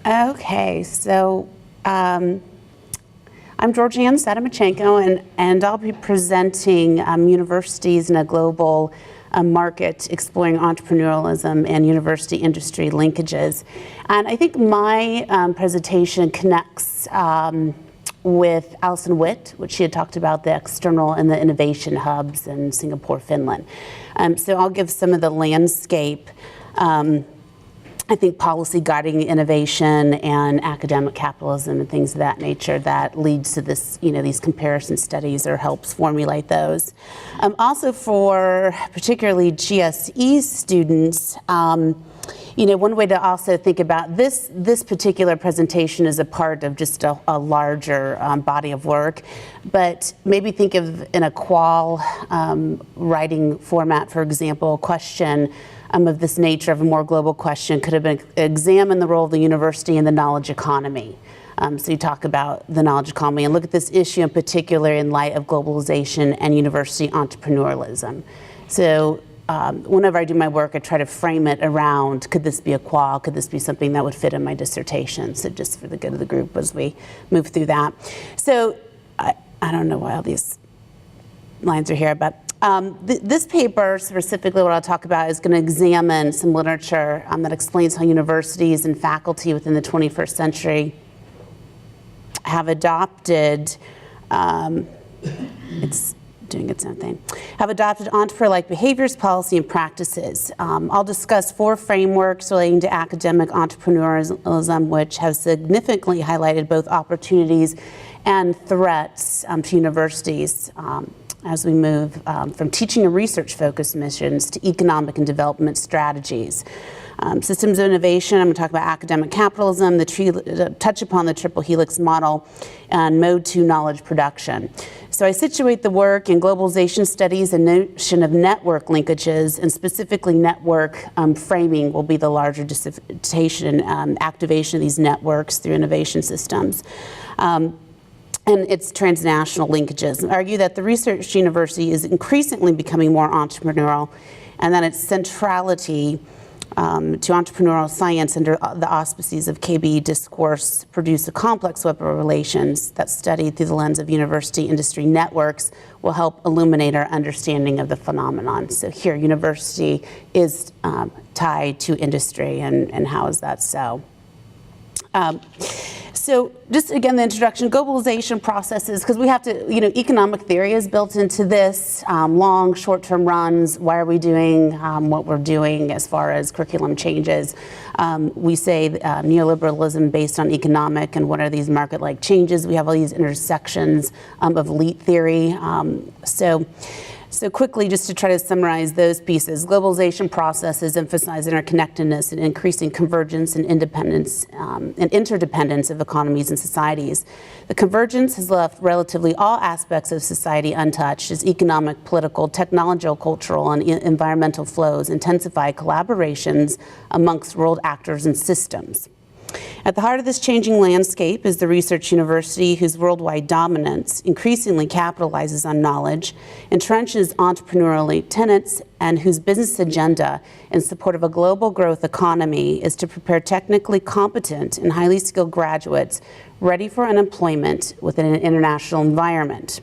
Okay, so I'm Georganne Sadomytschenko, and I'll be presenting universities in a global market exploring entrepreneurialism and university industry linkages. And I think my presentation connects with Alison Witt, which she had talked about the external and the innovation hubs in Singapore, Finland. So I'll give some of the landscape, I think policy guiding innovation and academic capitalism and things of that nature that leads to this, these comparison studies or helps formulate those. Also for particularly GSE students, one way to also think about this particular presentation is a part of just a larger body of work, but maybe think of in a qual writing format, for example, a question of this nature of a more global question could have been examine the role of the university in the knowledge economy. So you talk about the knowledge economy and look at this issue in particular in light of globalization and university entrepreneurialism. So whenever I do my work, I try to frame it around, could this be a qual? Could this be something that would fit in my dissertation? So just for the good of the group as we move through that. So I don't know why all these lines are here, but this paper, specifically what I'll talk about, is going to examine some literature that explains how universities and faculty within the 21st century have adopted, it's doing its own thing, have adopted entrepreneur-like behaviors, policy, and practices. I'll discuss 4 frameworks relating to academic entrepreneurialism, which have significantly highlighted both opportunities and threats to universities as we move from teaching and research-focused missions to economic and development strategies. Systems of innovation, I'm going to talk about academic capitalism, touch upon the triple helix model, and mode 2 knowledge production. So I situate the work in globalization studies and notion of network linkages, and specifically network framing will be the larger dissertation activation of these networks through innovation systems. And its transnational linkages. I argue that the research university is increasingly becoming more entrepreneurial, and that its centrality to entrepreneurial science under the auspices of KB discourse produce a complex web of relations that studied through the lens of university industry networks will help illuminate our understanding of the phenomenon. So here, university is tied to industry, and how is that so? So just again, the introduction, globalization processes, because we have to, economic theory is built into this, long, short-term runs, why are we doing what we're doing as far as curriculum changes. We say neoliberalism based on economic, and what are these market-like changes. We have all these intersections of elite theory. So quickly, just to try to summarize those pieces, globalization processes emphasize interconnectedness and increasing convergence and independence and interdependence of economies and societies. The convergence has left relatively all aspects of society untouched as economic, political, technological, cultural, and environmental flows intensify collaborations amongst world actors and systems. At the heart of this changing landscape is the research university whose worldwide dominance increasingly capitalizes on knowledge, entrenches entrepreneurial tenets, and whose business agenda in support of a global growth economy is to prepare technically competent and highly skilled graduates ready for unemployment within an international environment,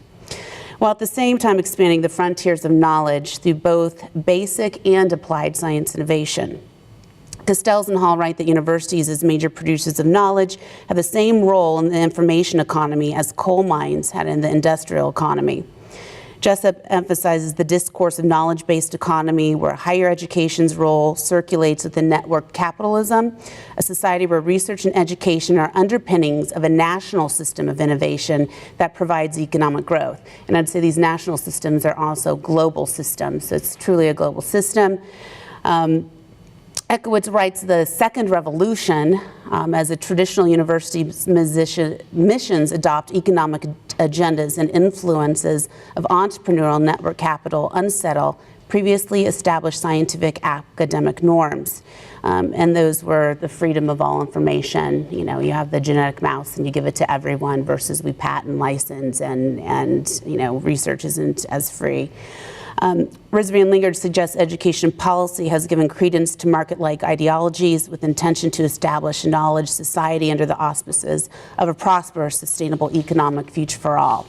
while at the same time expanding the frontiers of knowledge through both basic and applied science innovation. Castells and Hall write that universities as major producers of knowledge have the same role in the information economy as coal mines had in the industrial economy. Jessup emphasizes the discourse of knowledge-based economy where higher education's role circulates within networked capitalism, a society where research and education are underpinnings of a national system of innovation that provides economic growth. And I'd say these national systems are also global systems, so it's truly a global system. Ekowitz writes the second revolution as a traditional university's missions adopt economic agendas and influences of entrepreneurial network capital unsettle previously established scientific academic norms. And those were the freedom of all information. You know, you have the genetic mouse and you give it to everyone versus we patent, license, and you know, research isn't as free. Risby and Linkage suggests education policy has given credence to market-like ideologies with intention to establish a knowledge society under the auspices of a prosperous, sustainable economic future for all.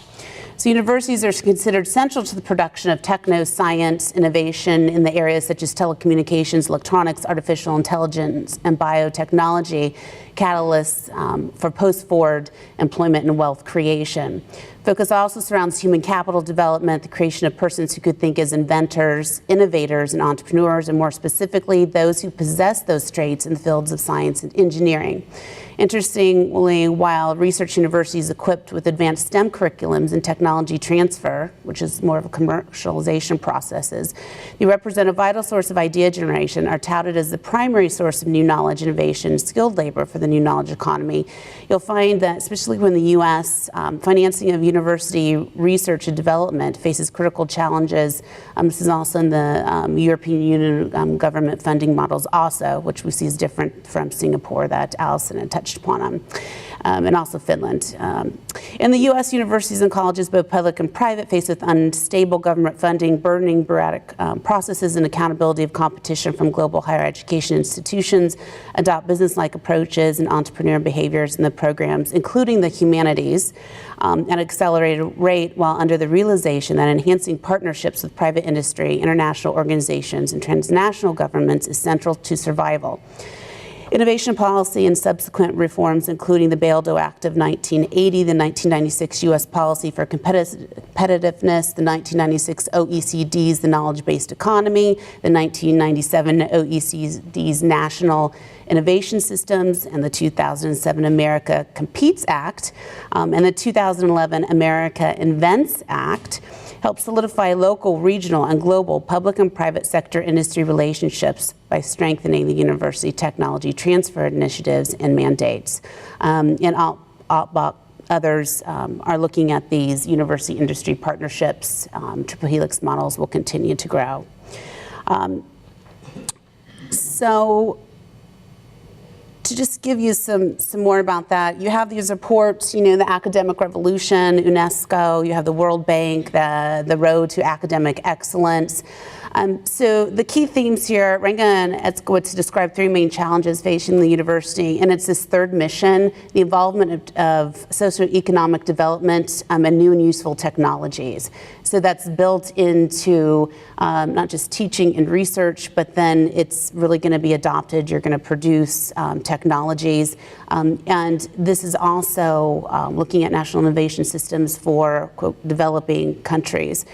So universities are considered central to the production of techno-science innovation in the areas such as telecommunications, electronics, artificial intelligence, and biotechnology, catalysts for post-forward employment and wealth creation. Focus also surrounds human capital development, the creation of persons who could think as inventors, innovators, and entrepreneurs, and more specifically, those who possess those traits in the fields of science and engineering. Interestingly, while research universities equipped with advanced STEM curriculums and technology transfer, which is more of a commercialization processes, they represent a vital source of idea generation, are touted as the primary source of new knowledge, innovation, skilled labor for the new knowledge economy. You'll find that, especially when the U.S. Financing of university research and development faces critical challenges. This is also in the European Union government funding models also, which we see is different from Singapore that Allison had touched upon, and also Finland. In the U.S., universities and colleges, both public and private, faced with unstable government funding, burdening bureaucratic processes, and accountability of competition from global higher education institutions, adopt business-like approaches and entrepreneur behaviors in the programs, including the humanities, at an accelerated rate, while under the realization that enhancing partnerships with private industry, international organizations, and transnational governments is central to survival. Innovation policy and subsequent reforms, including the Bayh-Dole Act of 1980, the 1996 U.S. Policy for Competitiveness, the 1996 OECD's The Knowledge-Based Economy, the 1997 OECD's National Innovation Systems, and the 2007 America Competes Act, and the 2011 America Invents Act, help solidify local, regional, and global public and private sector industry relationships by strengthening the university technology transfer initiatives and mandates. And others are looking at these university industry partnerships. Triple Helix models will continue to grow. So to just give you some more about that, you have these reports, you know, the academic revolution, UNESCO, you have the World Bank, the road to academic excellence. So the key themes here, Ranga and Etzkowitz describe three main challenges facing the university, and it's this third mission, the involvement of socioeconomic development and new and useful technologies. So that's built into not just teaching and research, but then it's really going to be adopted. You're going to produce technologies. And this is also looking at national innovation systems for, quote, developing countries.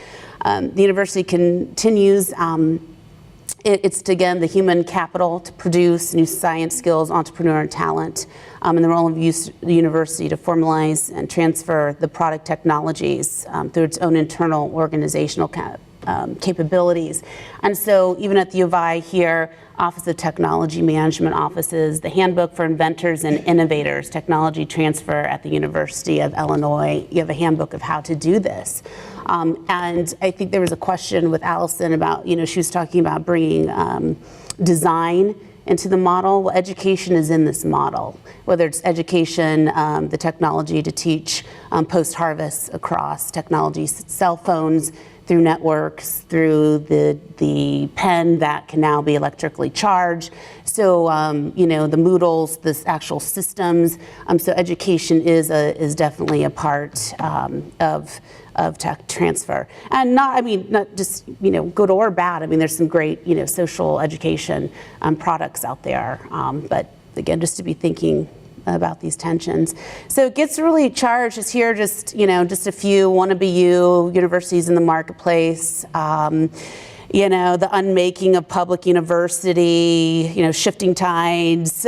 The university continues, it's again the human capital to produce new science skills, entrepreneur talent, and the role of the university to formalize and transfer the product technologies through its own internal organizational capabilities. And so even at the U of I here, Office of Technology Management Offices, the Handbook for Inventors and Innovators, Technology Transfer at the University of Illinois, you have a handbook of how to do this. And I think there was a question with Allison about, you know, she was talking about bringing design into the model. Well, education is in this model, whether it's education, the technology to teach post-harvest across technology, cell phones, through networks, through the pen that can now be electrically charged. So, you know, the Moodles, the actual systems. So education is definitely a part of tech transfer. And not just, you know, good or bad. I mean, there's some great, you know, social education products out there. But again, just to be thinking about these tensions. So it gets really charged. It's here just, you know, just a few wannabe universities in the marketplace. You know, the unmaking of public university, you know, shifting tides,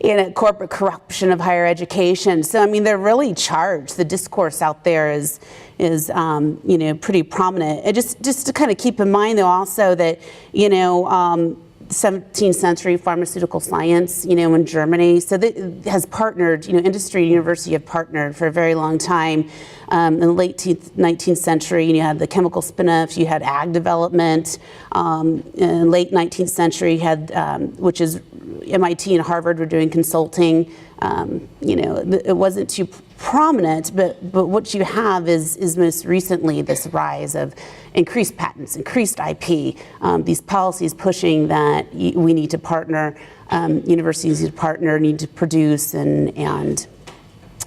you know, corporate corruption of higher education. So, I mean, they're really charged. The discourse out there is you know, pretty prominent. And just to kind of keep in mind, though, also that, you know, 17th century pharmaceutical science, in Germany. So that has partnered, industry and university have partnered for a very long time. In the late 19th century, you had the chemical spin-offs, you had ag development. In the late 19th century, you had, which is MIT and Harvard were doing consulting. It wasn't too prominent, but what you have is most recently this rise of increased patents, increased IP, these policies pushing that we need to partner, universities need to partner, need to produce, and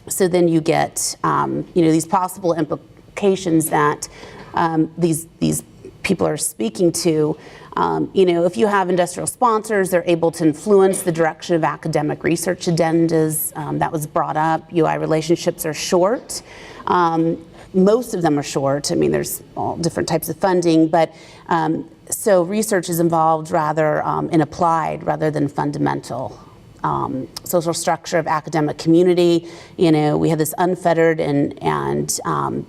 so then you get these possible implications that these people are speaking to. If you have industrial sponsors, they're able to influence the direction of academic research agendas. That was brought up. UI relationships are short. Most of them are short. I mean, there's all different types of funding, but so research is involved rather in applied rather than fundamental. Social structure of academic community, we have this unfettered and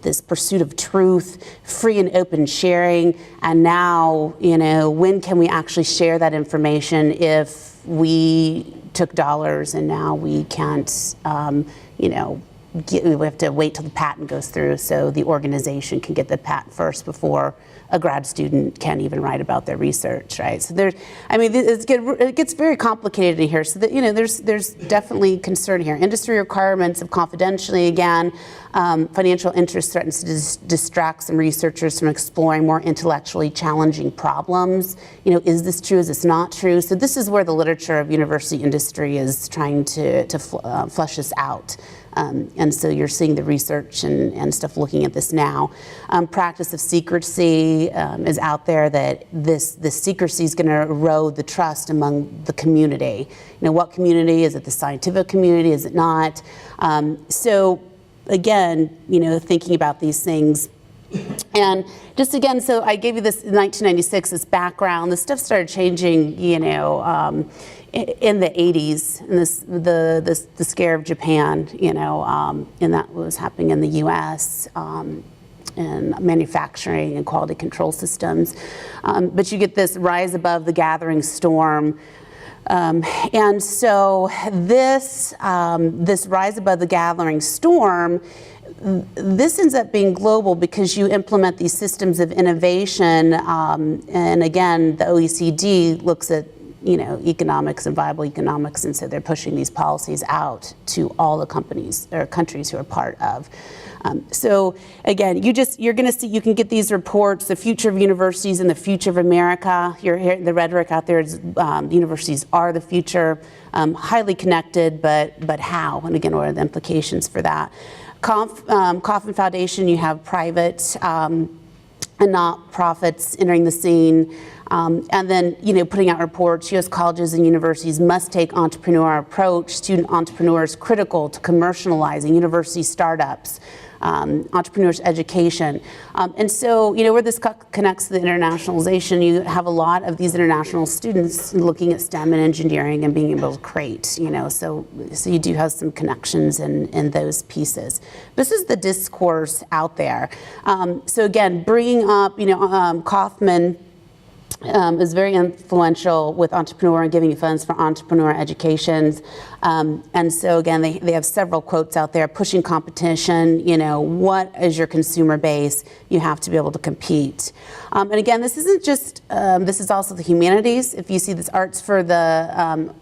this pursuit of truth, free and open sharing, and now, when can we actually share that information if we took dollars and now we can't, we have to wait till the patent goes through so the organization can get the patent first before a grad student can even write about their research, right? So it gets very complicated in here. So that, there's definitely concern here. Industry requirements of confidentiality, again, financial interest threatens to distract some researchers from exploring more intellectually challenging problems. Is this true? Is this not true? So this is where the literature of university industry is trying to flush this out. And so you're seeing the research and stuff looking at this now. Practice of secrecy is out there that this secrecy is going to erode the trust among the community. What community? Is it the scientific community? Is it not? So again, thinking about these things. And just again, so I gave you this in 1996, this background. This stuff started changing, in the 80s, and the scare of Japan, and that was happening in the U.S. And manufacturing and quality control systems. But you get this rise above the gathering storm. And so this rise above the gathering storm, this ends up being global because you implement these systems of innovation. And again, the OECD looks at economics and viable economics, and so they're pushing these policies out to all the companies or countries who are part of. So again, you're going to see, you can get these reports, the future of universities and the future of America. You're hearing the rhetoric out there is universities are the future, highly connected, but how? And again, what are the implications for that? Kauffman Foundation, you have private and not-profits entering the scene. And then, putting out reports, U.S. colleges and universities must take entrepreneurial approach, student entrepreneurs critical to commercializing university startups, entrepreneurs education. And so, where this connects to the internationalization, you have a lot of these international students looking at STEM and engineering and being able to create, so you do have some connections in those pieces. This is the discourse out there. So again, bringing up, Kauffman is very influential with entrepreneur and giving funds for entrepreneur educations. And so again, they have several quotes out there, pushing competition, what is your consumer base? You have to be able to compete. And again, this isn't just, this is also the humanities. If you see this arts for the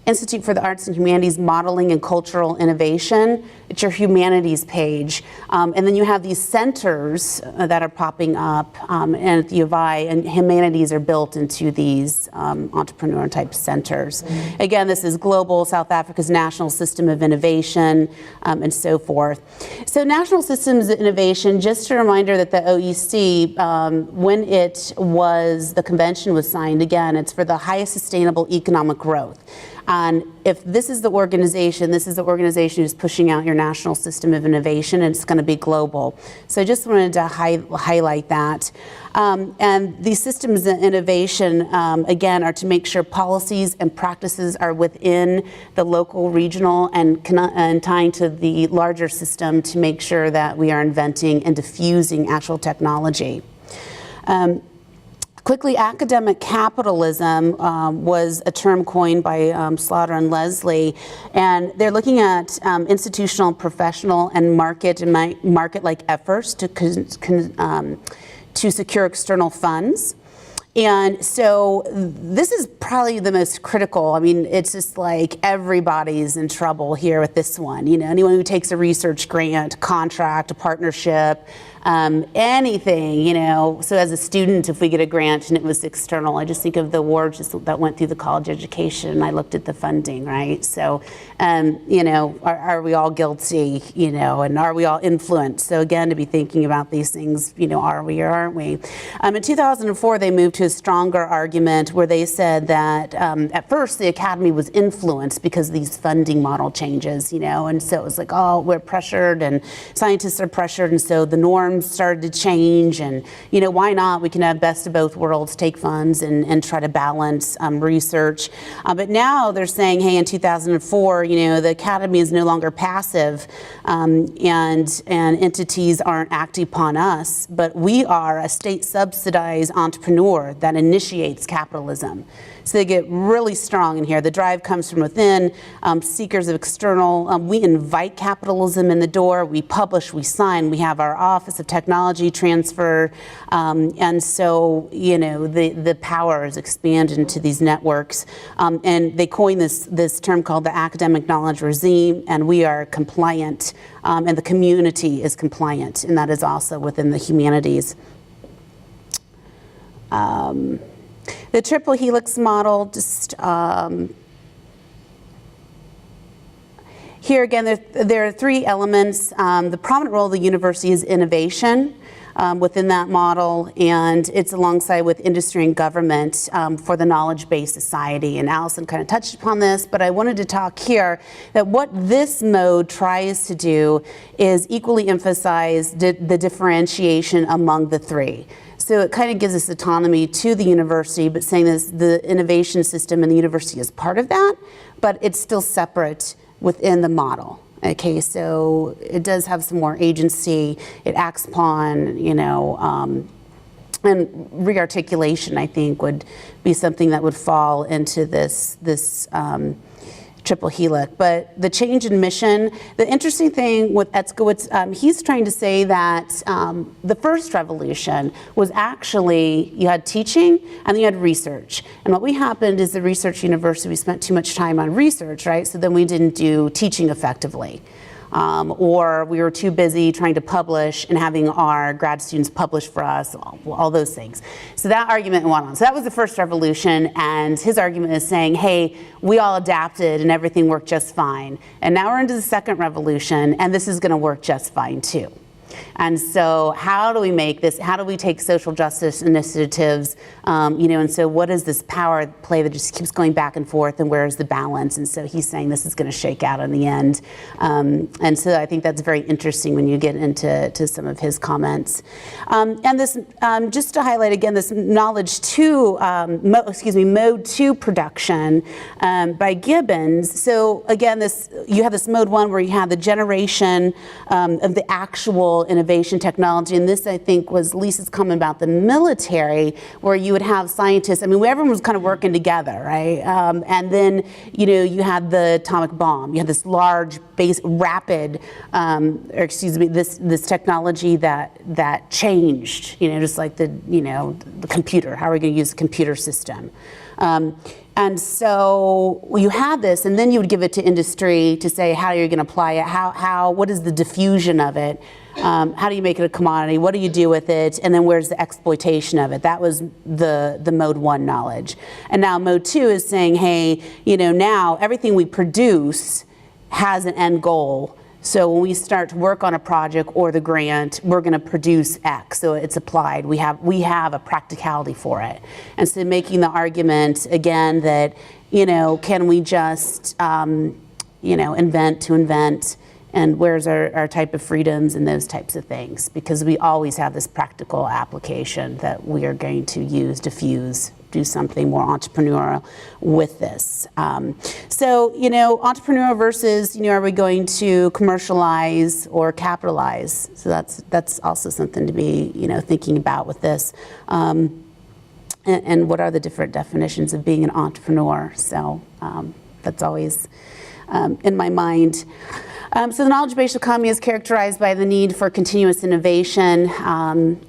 Institute for the Arts and Humanities Modeling and Cultural Innovation. It's your humanities page. And then you have these centers that are popping up, and at the U of I, and humanities are built into these entrepreneur type centers. Again, this is global, South Africa's National System of Innovation, and so forth. So National Systems of Innovation, just a reminder that the OEC, when the convention was signed, again, it's for the highest sustainable economic growth. And if this is the organization who's pushing out your national system of innovation, and it's going to be global. So I just wanted to highlight that. And these systems of innovation, again, are to make sure policies and practices are within the local, regional, and tying to the larger system to make sure that we are inventing and diffusing actual technology. Quickly, academic capitalism was a term coined by Slaughter and Leslie, and they're looking at institutional, professional, and market-like efforts to secure external funds. And so this is probably the most critical. I mean, it's just like everybody's in trouble here with this one. You know, anyone who takes a research grant, contract, a partnership, anything, you know. So as a student, if we get a grant and it was external, I just think of the awards that went through the college education, and I looked at the funding, right? So, you know, are we all guilty, you know, and are we all influenced? So again, to be thinking about these things, you know, are we or aren't we? In 2004, they moved to a stronger argument where they said that at first the academy was influenced because of these funding model changes, you know, and so it was like, oh, we're pressured and scientists are pressured, and so the norms started to change, and you know, why not? We can have best of both worlds, take funds and try to balance research. But now they're saying, hey, in 2004, you know, the academy is no longer passive, and entities aren't acting upon us, but we are a state-subsidized entrepreneur that initiates capitalism. So they get really strong in here. The drive comes from within, seekers of external. We invite capitalism in the door. We publish, we sign. We have our Office of Technology Transfer. And so, you know, the power is expanded into these networks. And they coined this term called the academic knowledge regime, and we are compliant, and the community is compliant, and that is also within the humanities. The triple helix model, just here again, there are three elements. The prominent role of the university is innovation within that model, and it's alongside with industry and government for the knowledge-based society. And Allison kind of touched upon this, but I wanted to talk here that what this mode tries to do is equally emphasize the differentiation among the three. So it kind of gives us autonomy to the university, but saying this, the innovation system in the university is part of that, but it's still separate within the model. Okay, so it does have some more agency. It acts upon, you know, and re-articulation, I think, would be something that would fall into this triple helix. But the change in mission, the interesting thing with Etzkowitz, he's trying to say that the first revolution was actually, you had teaching and then you had research. And what happened is the research university, we spent too much time on research, right? So then we didn't do teaching effectively. Or we were too busy trying to publish and having our grad students publish for us, all those things. So that argument went on. So that was the first revolution, and his argument is saying, hey, we all adapted and everything worked just fine. And now we're into the second revolution, and this is going to work just fine too. And so how do we make this, how do we take social justice initiatives, you know, and so what is this power play that just keeps going back and forth, and where is the balance? And so he's saying this is going to shake out in the end. And so I think that's very interesting when you get into some of his comments. And this, just to highlight again, this mode 2 production by Gibbons. So again, you have this mode 1 where you have the generation of the actual innovation technology, and this I think was Lisa's comment about the military, where you would have scientists, I mean, everyone was kind of working together, right? And then, you know, you had the atomic bomb, you had this large rapid, this technology that changed, you know, just like the computer, how are we going to use the computer system? And so you have this, and then you would give it to industry to say, how are you going to apply it? What is the diffusion of it? How do you make it a commodity? What do you do with it? And then where's the exploitation of it? That was the mode 1 knowledge. And now mode 2 is saying, hey, you know, now everything we produce has an end goal. So when we start to work on a project or the grant, we're going to produce X. So it's applied. We have a practicality for it. And so making the argument again that, you know, can we just, you know, invent to invent, and where's our type of freedoms and those types of things? Because we always have this practical application that we are going to use, diffuse, do something more entrepreneurial with this. So, you know, entrepreneurial versus, you know, are we going to commercialize or capitalize? So that's also something to be, you know, thinking about with this. and what are the different definitions of being an entrepreneur. So that's always in my mind. So the knowledge-based economy is characterized by the need for continuous innovation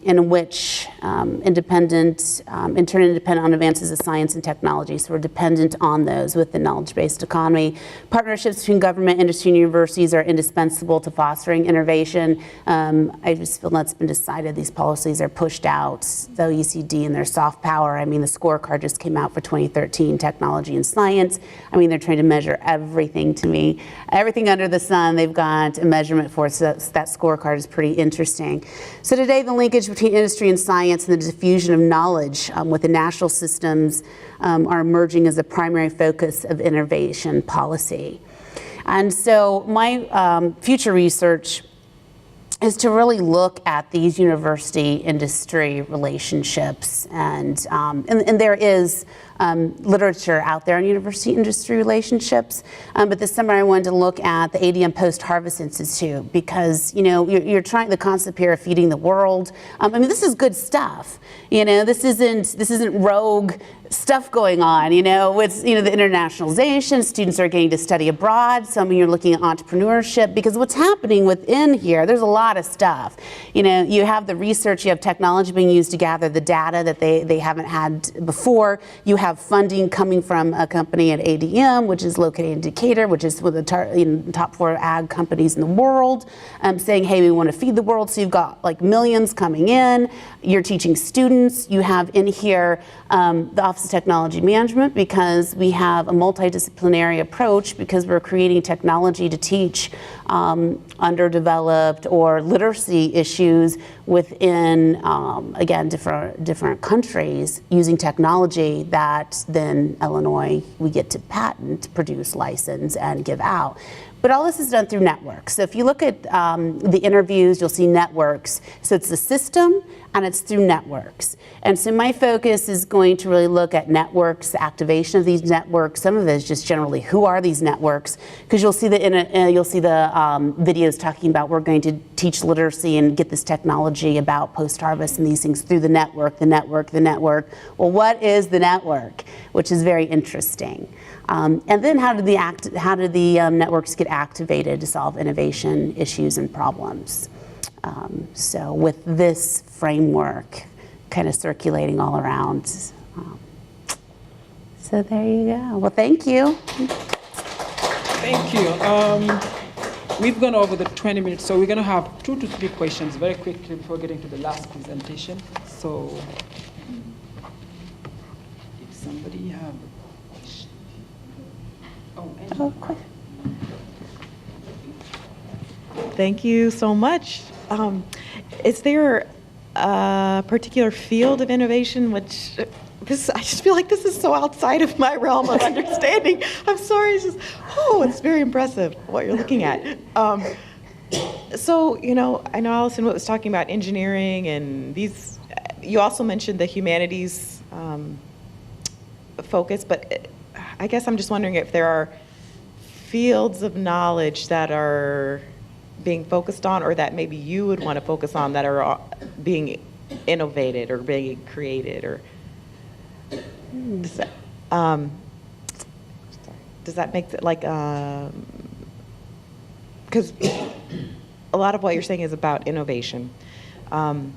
in which independent on advances of science and technology. So we're dependent on those with the knowledge-based economy. Partnerships between government, industry, and universities are indispensable to fostering innovation. I just feel that's been decided. These policies are pushed out. The OECD and their soft power. I mean, the scorecard just came out for 2013, technology and science. I mean, they're trying to measure everything to me, everything under the sun. They've got a measurement for it, so that scorecard is pretty interesting. So today, the linkage between industry and science and the diffusion of knowledge within national systems are emerging as a primary focus of innovation policy. And so my future research is to really look at these university-industry relationships, and there is literature out there on university-industry relationships. But this summer I wanted to look at the ADM Post-Harvest Institute because, you know, you're trying the concept here of feeding the world. I mean, this is good stuff. You know, this isn't rogue stuff going on, you know, with, you know, the internationalization, students are getting to study abroad. Some of you are looking at entrepreneurship, because what's happening within here, there's a lot of stuff. You know, you have the research, you have technology being used to gather the data that they haven't had before. You have funding coming from a company at ADM, which is located in Decatur, which is one of the top 4 ag companies in the world, saying, hey, we want to feed the world. So you've got like millions coming in. You're teaching students. You have in here the Office of Technology Management, because we have a multidisciplinary approach, because we're creating technology to teach underdeveloped or literacy issues within, again, different countries using technology that then Illinois, we get to patent, produce, license, and give out. But all this is done through networks. So if you look at the interviews, you'll see networks. So it's the system, and it's through networks. And so my focus is going to really look at networks, the activation of these networks. Some of it is just generally, who are these networks? Because you'll see the videos talking about we're going to teach literacy and get this technology about post-harvest and these things through the network, the network, the network. Well, what is the network? Which is very interesting. And then how do the networks get activated to solve innovation issues and problems? So with this framework kind of circulating all around. So there you go. Well, thank you. Thank you. We've gone over the 20 minutes, so we're going to have 2 to 3 questions very quickly before getting to the last presentation. So if somebody have a question. Thank you so much. Is there a particular field of innovation which I just feel like this is so outside of my realm of understanding. I'm sorry, it's very impressive what you're looking at. So, you know, I know Allison was talking about engineering and these, you also mentioned the humanities focus, but I guess I'm just wondering if there are fields of knowledge that are being focused on, or that maybe you would want to focus on, that are being innovated or being created, or does that make it like, because a lot of what you're saying is about innovation, and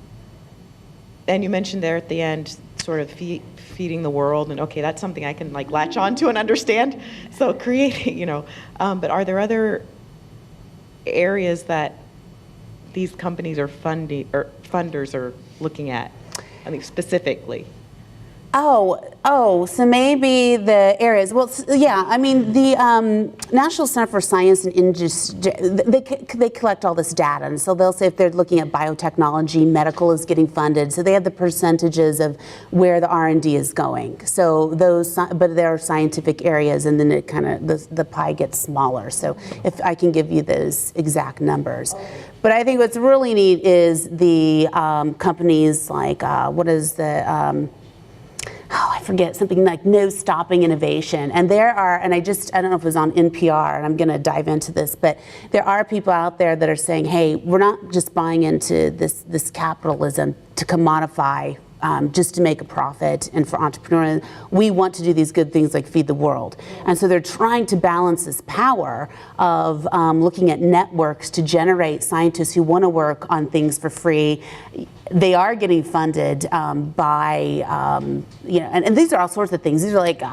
you mentioned there at the end sort of feeding the world, and okay, that's something I can like latch onto and understand. So creating, you know, but are there other areas that these companies are funding or funders are looking at, I mean, specifically? So maybe the areas, well, yeah, I mean, the National Center for Science and Industry, they collect all this data, and so they'll say if they're looking at biotechnology, medical is getting funded, so they have the percentages of where the R&D is going. So those, but there are scientific areas, and then it kind of, the pie gets smaller, so if I can give you those exact numbers. But I think what's really neat is the companies like, what is the, I forget, something like No Stopping Innovation. And there are, and I don't know if it was on NPR, and I'm going to dive into this, but there are people out there that are saying, hey, we're not just buying into this capitalism to commodify just to make a profit and for entrepreneurs. We want to do these good things like feed the world. And so they're trying to balance this power of looking at networks to generate scientists who want to work on things for free. They are getting funded by, and these are all sorts of things. These are like,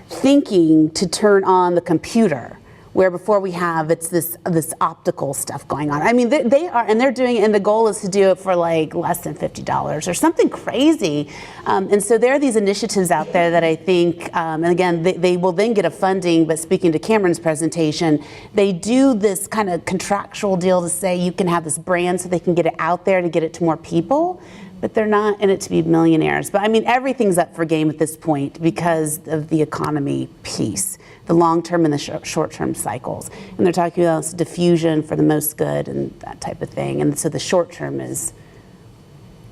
thinking to turn on the computer, where before we have it's this optical stuff going on. I mean, they are, and they're doing it, and the goal is to do it for like less than $50 or something crazy. And so there are these initiatives out there that I think, and again, they will then get a funding, but speaking to Cameron's presentation, they do this kind of contractual deal to say you can have this brand so they can get it out there to get it to more people. But they're not in it to be millionaires. But I mean, everything's up for game at this point because of the economy piece, the long-term and the short-term cycles. And they're talking about diffusion for the most good and that type of thing. And so the short-term is,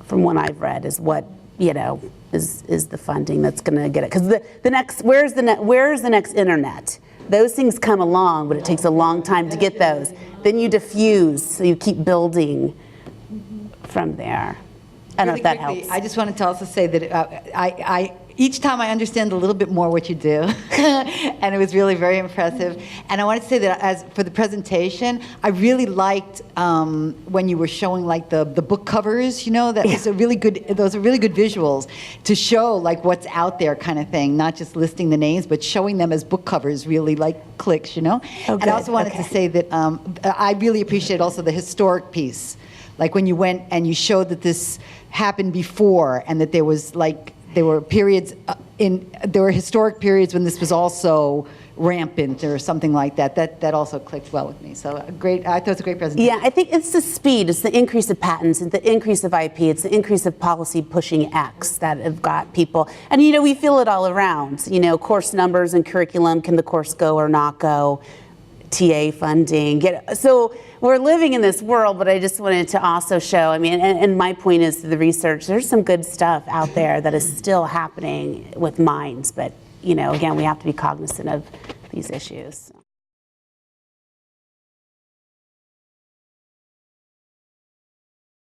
from what I've read, is what, is the funding that's going to get it. Because the next, where's the next internet? Those things come along, but it takes a long time to get those. Then you diffuse, so you keep building from there. I don't know if that helps. I just wanted to also say that each time I understand a little bit more what you do, and it was really very impressive. And I wanted to say that for the presentation, I really liked when you were showing like the book covers. That was those are really good visuals to show like what's out there kind of thing, not just listing the names, but showing them as book covers really like clicks. Oh, and I also wanted to say that I really appreciate also the historic piece. Like when you went and you showed that this happened before, and that there were periods there were historic periods when this was also rampant or something like that. That also clicked well with me. So I thought it was a great presentation. Yeah, I think it's the speed, it's the increase of patents, it's the increase of IP, it's the increase of policy pushing X that have got people. And we feel it all around. Course numbers and curriculum, can the course go or not go? TA funding. So we're living in this world, but I just wanted to also show, and my point is to the research, there's some good stuff out there that is still happening with minds, but again, we have to be cognizant of these issues.